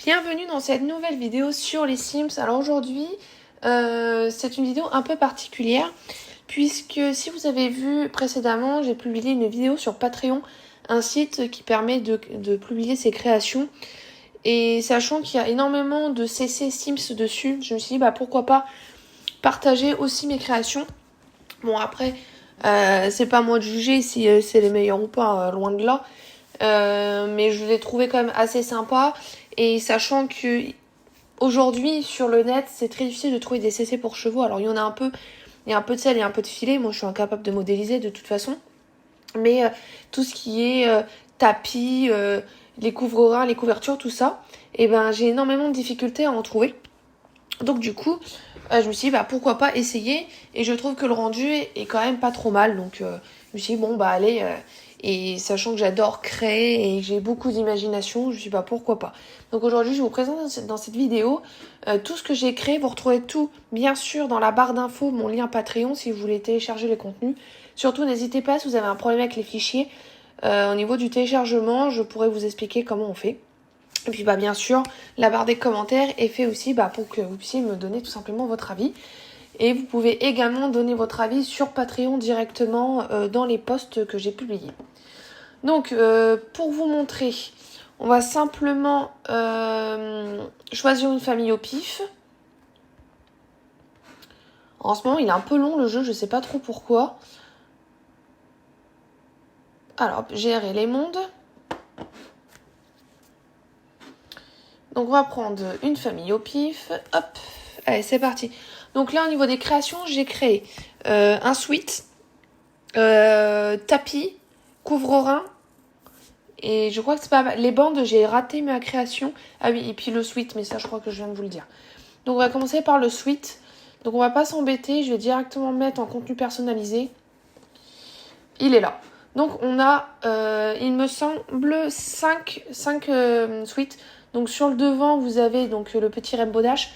Bienvenue dans cette nouvelle vidéo sur les Sims. Alors aujourd'hui, c'est une vidéo un peu particulière puisque si vous avez vu précédemment, j'ai publié une vidéo sur Patreon, un site qui permet de publier ses créations. Et sachant qu'il y a énormément de CC Sims dessus, je me suis dit pourquoi pas partager aussi mes créations. Bon après, c'est pas à moi de juger si c'est les meilleurs ou pas, loin de là. Mais je l'ai trouvé quand même assez sympa. Et sachant que aujourd'hui sur le net c'est très difficile de trouver des CC pour chevaux. Alors il y en a un peu, il y a un peu de sel et un peu de filet. Moi je suis incapable de modéliser de toute façon. Mais tout ce qui est tapis, les couvre-reins, les couvertures, tout ça, et j'ai énormément de difficultés à en trouver. Donc du coup, je me suis dit pourquoi pas essayer. Et je trouve que le rendu est quand même pas trop mal. Donc je me suis dit allez. Et sachant que j'adore créer et que j'ai beaucoup d'imagination, je me suis dit pourquoi pas. Donc aujourd'hui, je vous présente dans cette vidéo tout ce que j'ai créé. Vous retrouvez tout, bien sûr, dans la barre d'infos, mon lien Patreon, si vous voulez télécharger les contenus. Surtout, n'hésitez pas si vous avez un problème avec les fichiers. Au niveau du téléchargement, je pourrais vous expliquer comment on fait. Et puis bien sûr, la barre des commentaires est faite aussi pour que vous puissiez me donner tout simplement votre avis. Et vous pouvez également donner votre avis sur Patreon directement dans les posts que j'ai publiés. Donc, pour vous montrer, on va simplement choisir une famille au pif. En ce moment, il est un peu long le jeu, je sais pas trop pourquoi. Alors, gérer les mondes. Donc, on va prendre une famille au pif. Hop, allez, c'est parti. Donc là, au niveau des créations, j'ai créé un suite, tapis, couvre-rein. Et je crois que c'est pas mal. Les bandes, j'ai raté ma création. Ah oui, et puis le suite, mais ça, je crois que je viens de vous le dire. Donc, on va commencer par le suite. Donc, on va pas s'embêter. Je vais directement le mettre en contenu personnalisé. Il est là. Donc, on a, il me semble, 5 suites. Donc, sur le devant, vous avez donc le petit Rainbow Dash.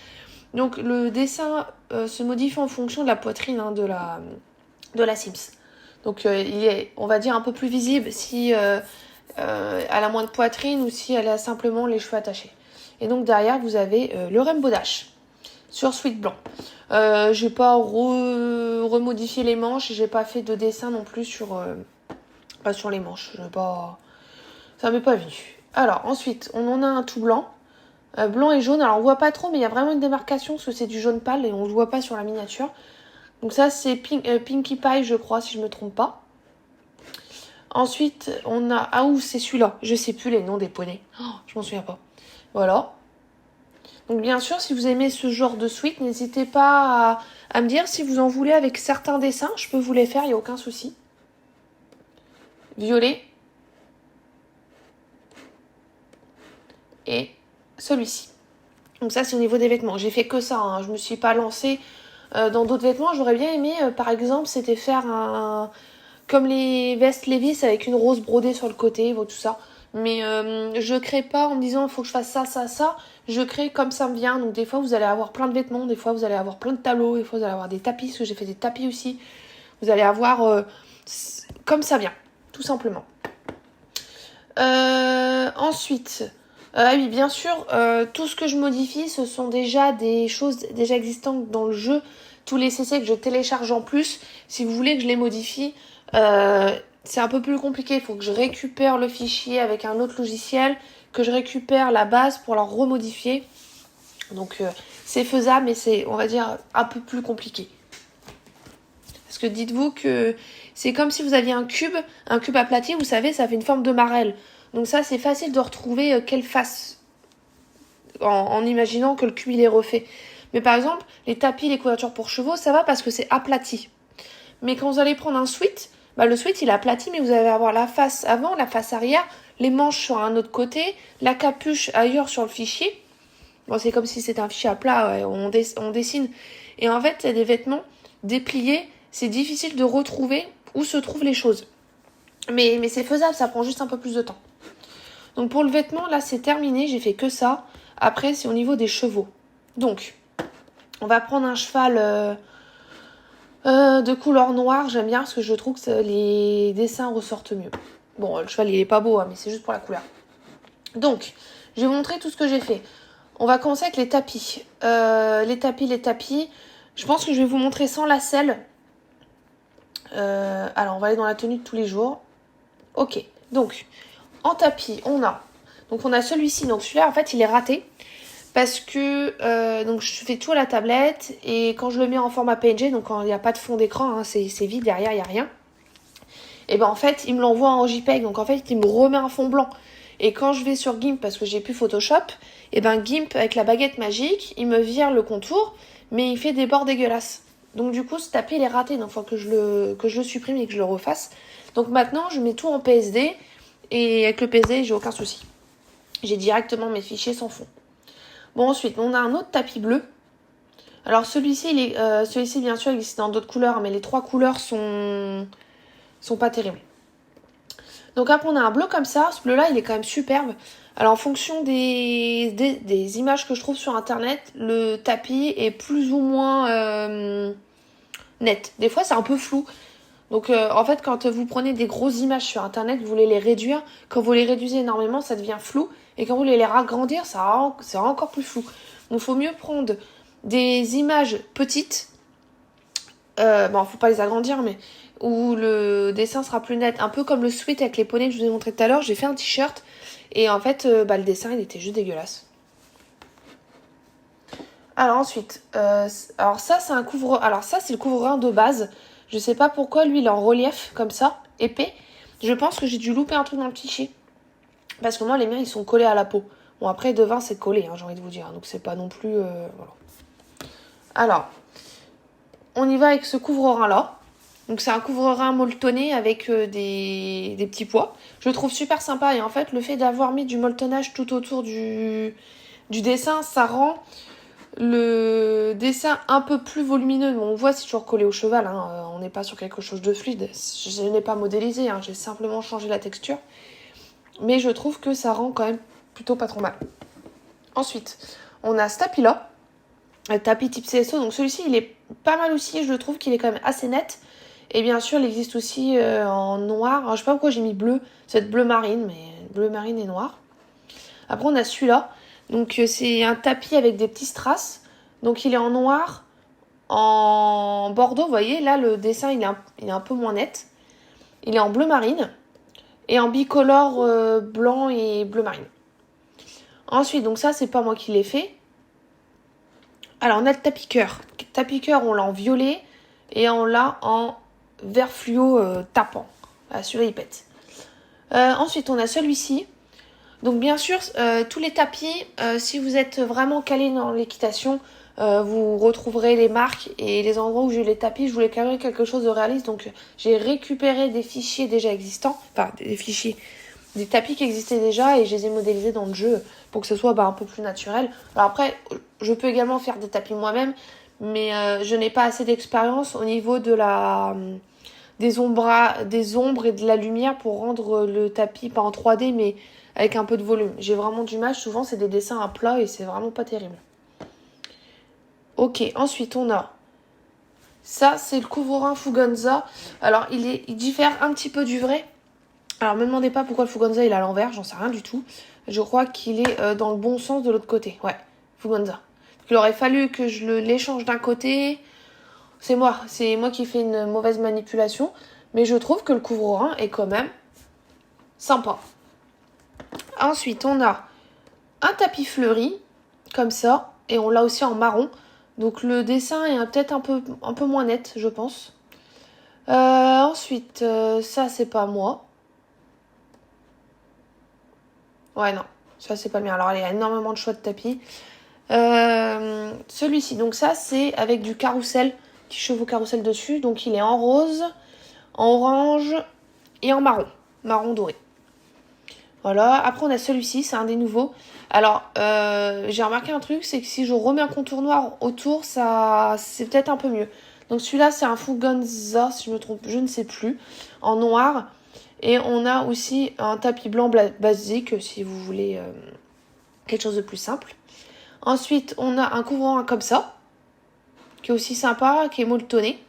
Donc, le dessin se modifie en fonction de la poitrine de la Sims. Donc, il est, on va dire, un peu plus visible si elle a moins de poitrine ou si elle a simplement les cheveux attachés. Et donc, derrière, vous avez le Rainbow Dash sur suite blanc. J'ai pas remodifié les manches. J'ai pas fait de dessin non plus sur les manches. Ça m'est pas venu. Alors, ensuite, on en a un tout blanc. Blanc et jaune, alors on voit pas trop mais il y a vraiment une démarcation parce que c'est du jaune pâle et on le voit pas sur la miniature. Donc ça c'est Pinkie Pie je crois si je me trompe pas. Ensuite on a, c'est celui-là, je sais plus les noms des poneys, je m'en souviens pas. Voilà. Donc bien sûr si vous aimez ce genre de suite, n'hésitez pas à me dire si vous en voulez avec certains dessins, je peux vous les faire, il n'y a aucun souci. Violet. Et celui-ci. Donc ça c'est au niveau des vêtements. J'ai fait que ça, je me suis pas lancée dans d'autres vêtements. J'aurais bien aimé par exemple c'était faire comme les vestes Levi's avec une rose brodée sur le côté, tout ça. Mais je crée pas en me disant il faut que je fasse ça. Je crée comme ça me vient. Donc des fois vous allez avoir plein de vêtements, des fois vous allez avoir plein de tableaux, des fois vous allez avoir des tapis, parce que j'ai fait des tapis aussi. Vous allez avoir comme ça vient, tout simplement. Ensuite... oui, bien sûr, tout ce que je modifie, ce sont déjà des choses déjà existantes dans le jeu. Tous les CC que je télécharge en plus, si vous voulez que je les modifie, c'est un peu plus compliqué. Il faut que je récupère le fichier avec un autre logiciel, que je récupère la base pour la remodifier. Donc c'est faisable, mais c'est, on va dire, un peu plus compliqué. Parce que dites-vous que c'est comme si vous aviez un cube aplati, vous savez, ça fait une forme de marelle. Donc ça, c'est facile de retrouver quelle face en imaginant que le cube, il est refait. Mais par exemple, les tapis, les couvertures pour chevaux, ça va parce que c'est aplati. Mais quand vous allez prendre un suite, le suite, il est aplati, mais vous allez avoir la face avant, la face arrière, les manches sur un autre côté, la capuche ailleurs sur le fichier. Bon, c'est comme si c'était un fichier à plat, ouais, on dessine. Et en fait, c'est des vêtements dépliés, c'est difficile de retrouver où se trouvent les choses. Mais c'est faisable, ça prend juste un peu plus de temps. Donc pour le vêtement, là c'est terminé, j'ai fait que ça. Après c'est au niveau des chevaux. Donc, on va prendre un cheval de couleur noire, j'aime bien parce que je trouve que les dessins ressortent mieux. Bon, le cheval il est pas beau, mais c'est juste pour la couleur. Donc, je vais vous montrer tout ce que j'ai fait. On va commencer avec les tapis. Les tapis. Je pense que je vais vous montrer sans la selle. Alors, on va aller dans la tenue de tous les jours. Ok, donc, en tapis, on a celui-ci. Donc, celui-là, en fait, il est raté. Parce que donc je fais tout à la tablette. Et quand je le mets en format PNG, donc quand il n'y a pas de fond d'écran, hein, c'est vide, derrière, il n'y a rien. Et ben en fait, il me l'envoie en JPEG. Donc en fait, il me remet un fond blanc. Et quand je vais sur GIMP, parce que j'ai plus Photoshop, et ben GIMP, avec la baguette magique, il me vire le contour, mais il fait des bords dégueulasses. Donc du coup, ce tapis, il est raté. Donc il faut que je le supprime et que je le refasse. Donc maintenant, je mets tout en PSD. Et avec le PSD, j'ai aucun souci. J'ai directement mes fichiers sans fond. Bon, ensuite, on a un autre tapis bleu. Alors celui-ci, celui-ci bien sûr, il existe dans d'autres couleurs, mais les 3 couleurs sont pas terribles. Donc après, on a un bleu comme ça. Ce bleu-là, il est quand même superbe. Alors en fonction des images que je trouve sur internet, le tapis est plus ou moins net. Des fois, c'est un peu flou. Donc en fait, quand vous prenez des grosses images sur internet, vous voulez les réduire. Quand vous les réduisez énormément, ça devient flou. Et quand vous voulez les agrandir, c'est encore plus flou. Donc il faut mieux prendre des images petites. Bon, faut pas les agrandir, mais où le dessin sera plus net. Un peu comme le sweat avec les poneys que je vous ai montré tout à l'heure. J'ai fait un t-shirt. Et en fait, le dessin, il était juste dégueulasse. Alors ensuite, alors ça, c'est le couvre-œil de base. Je sais pas pourquoi, lui, il est en relief, comme ça, épais. Je pense que j'ai dû louper un truc dans le cliché. Parce que moi, les miens, ils sont collés à la peau. Bon, après, devant, c'est collé, hein, j'ai envie de vous dire. Donc, c'est pas non plus... voilà. Alors, on y va avec ce couvre-rein-là. Donc, c'est un couvre-rein molletonné avec des petits pois. Je le trouve super sympa. Et en fait, le fait d'avoir mis du molletonnage tout autour du dessin, ça rend le dessin un peu plus volumineux. Bon, on voit, c'est toujours collé au cheval. Hein. On n'est pas sur quelque chose de fluide. Je n'ai pas modélisé. Hein. J'ai simplement changé la texture. Mais je trouve que ça rend quand même plutôt pas trop mal. Ensuite, on a ce tapis-là. Le tapis type CSO. Donc celui-ci, il est pas mal aussi. Je trouve qu'il est quand même assez net. Et bien sûr, il existe aussi en noir. Alors, je sais pas pourquoi j'ai mis bleu. C'est bleu marine, mais bleu marine et noir. Après, on a celui-là. Donc, c'est un tapis avec des petits strass. Donc, il est en noir, en bordeaux. Vous voyez, là, le dessin, il est un peu moins net. Il est en bleu marine. Et en bicolore blanc et bleu marine. Ensuite, donc ça, c'est pas moi qui l'ai fait. Alors, on a le tapis cœur. Le tapis cœur, on l'a en violet. Et on l'a en vert fluo tapant. Ah, celui-là, il pète. Ensuite, on a celui-ci. Donc bien sûr, tous les tapis, si vous êtes vraiment calé dans l'équitation, vous retrouverez les marques et les endroits où j'ai les tapis. Je voulais carrer quelque chose de réaliste, donc j'ai récupéré des fichiers déjà existants, enfin des fichiers, des tapis qui existaient déjà et je les ai modélisés dans le jeu pour que ce soit un peu plus naturel. Alors après, je peux également faire des tapis moi-même, mais je n'ai pas assez d'expérience au niveau de des ombres et de la lumière pour rendre le tapis, pas en 3D, mais avec un peu de volume. J'ai vraiment du mal. Souvent, c'est des dessins à plat et c'est vraiment pas terrible. Ok, ensuite, on a... Ça, c'est le couvre-rein Fuganza. Alors, il diffère un petit peu du vrai. Alors, me demandez pas pourquoi le Fuganza, il est à l'envers. J'en sais rien du tout. Je crois qu'il est dans le bon sens de l'autre côté. Ouais, Fuganza. Il aurait fallu que je l'échange d'un côté. C'est moi qui fais une mauvaise manipulation. Mais je trouve que le couvre-rein est quand même sympa. Ensuite, on a un tapis fleuri, comme ça, et on l'a aussi en marron. Donc le dessin est peut-être un peu moins net, je pense. Ensuite, ça c'est pas moi. Ouais, non, ça c'est pas le mien. Alors il y a énormément de choix de tapis. Celui-ci, donc ça c'est avec du carrousel, petit chevaux carrousel dessus. Donc il est en rose, en orange et en marron doré. Voilà, après on a celui-ci, c'est un des nouveaux. Alors, j'ai remarqué un truc, c'est que si je remets un contour noir autour, ça, c'est peut-être un peu mieux. Donc celui-là, c'est un Fuganza, si je me trompe, je ne sais plus, en noir. Et on a aussi un tapis blanc basique, si vous voulez quelque chose de plus simple. Ensuite, on a un couvrant comme ça, qui est aussi sympa, qui est molletonné.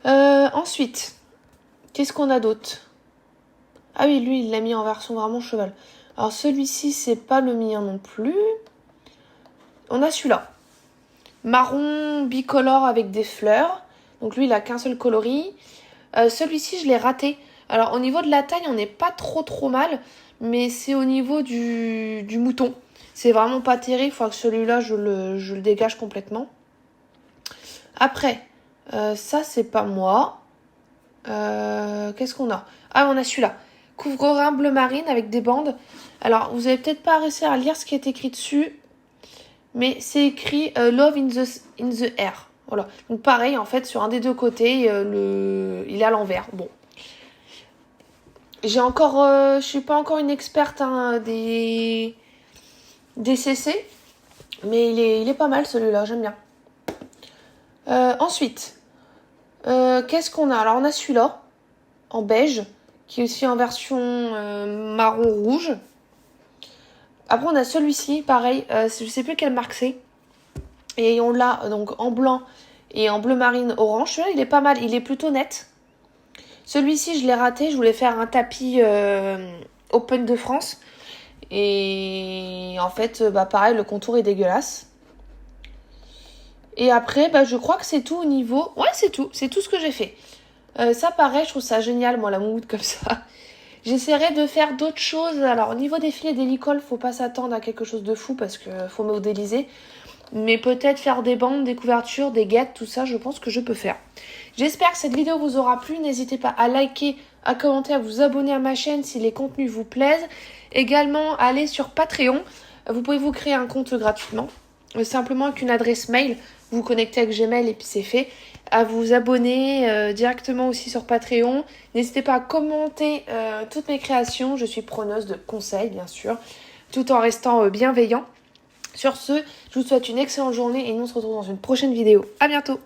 Ensuite, qu'est-ce qu'on a d'autre ? Ah oui, lui, il l'a mis en version vraiment cheval. Alors celui-ci, c'est pas le mien non plus. On a celui-là. Marron bicolore avec des fleurs. Donc lui, il a qu'un seul coloris. Celui-ci, je l'ai raté. Alors au niveau de la taille, on n'est pas trop mal. Mais c'est au niveau du mouton. C'est vraiment pas terrible. Il faut que celui-là, je le dégage complètement. Après, ça, c'est pas moi. Qu'est-ce qu'on a? Ah, on a celui-là. Couvre-rein bleu marine avec des bandes. Alors, vous avez peut-être pas réussi à lire ce qui est écrit dessus. Mais c'est écrit Love in the air. Voilà. Donc pareil, en fait, sur un des deux côtés, il est à l'envers. Bon. Je suis pas encore une experte des CC. Mais il est pas mal celui-là, j'aime bien. Ensuite, qu'est-ce qu'on a? Alors, on a celui-là, en beige, qui est aussi en version marron-rouge. Après, on a celui-ci, pareil, je sais plus quelle marque c'est. Et on l'a donc en blanc et en bleu marine orange. Celui-là, il est pas mal, il est plutôt net. Celui-ci, je l'ai raté, je voulais faire un tapis Open de France. Et en fait, pareil, le contour est dégueulasse. Et après, je crois que c'est tout au niveau... Ouais, c'est tout ce que j'ai fait. Ça, pareil, je trouve ça génial, moi, la moumoute comme ça. J'essaierai de faire d'autres choses. Alors, au niveau des filets et des licoles, faut pas s'attendre à quelque chose de fou parce qu'il faut modéliser. Mais peut-être faire des bandes, des couvertures, des guettes, tout ça, je pense que je peux faire. J'espère que cette vidéo vous aura plu. N'hésitez pas à liker, à commenter, à vous abonner à ma chaîne si les contenus vous plaisent. Également, allez sur Patreon. Vous pouvez vous créer un compte gratuitement. Simplement avec une adresse mail. Vous vous connectez avec Gmail et puis c'est fait. À vous abonner directement aussi sur Patreon. N'hésitez pas à commenter toutes mes créations. Je suis preneuse de conseils, bien sûr, tout en restant bienveillant. Sur ce, je vous souhaite une excellente journée et nous on se retrouve dans une prochaine vidéo. À bientôt!